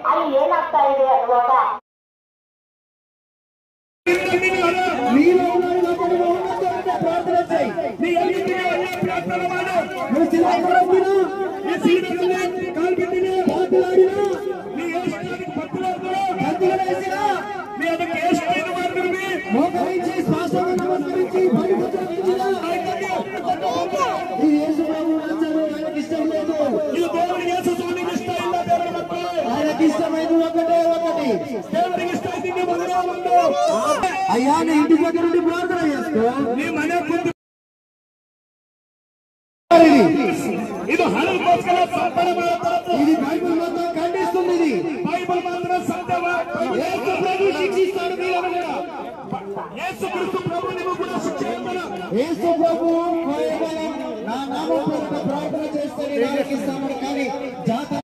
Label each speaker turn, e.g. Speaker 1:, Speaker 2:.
Speaker 1: ಅಲ್ಲಿ ಏನಾಗ್ತಾ ಇದೆ ಅನ್ನುವಾಗ
Speaker 2: ಪ್ರಾರ್ಥನೆ చేయి నీ ఎಲ್ಲಿಗೆ ప్రార్థన ಮಾಡು నువ్వు సినిమాలో నీ సీనియర్ని కాల్ పెట్టినా బాతులాడినా నీ ఏష్టానికి భక్తులు వేసినా నీ ಅದಕ್ಕೆ ఏష్టానికి మాత్రమే మోకరించి శ్వాసను నమస్కరించి పరిపూర్ణించినా ఈ యేసు ప్రభు రాజ్యం ఆయనకి ఇష్టం లేదు ఈ దేవునికి యేసు స్వామికి ఇష్టం ಇಲ್ಲ దేవుని ಮಕ್ಕಳು ఆయనకి ఇష్టమైనది ఒకటే దేవునికి ఇష్టమైంది మొదలు అయ్యా నీ ఇంటి దగ్గర నుండి ప్రార్థన చేసుకో నీ మనే ముందు ఇది హరికోస్కల సంపద ఇది బైబిల్ మాత్రం ఖండిస్తుంది ఇది బైబిల్ మాత్రం సత్యమా యేసు ప్రభు శిక్షిస్తాడు మీలను కూడా యేసు క్రీస్తు ప్రభువుని కూడా శిక్షిస్తాడు యేసు ప్రభు కేవలం నా నామములో ప్రార్థన చేస్తే నేను ఇస్తాను కానీ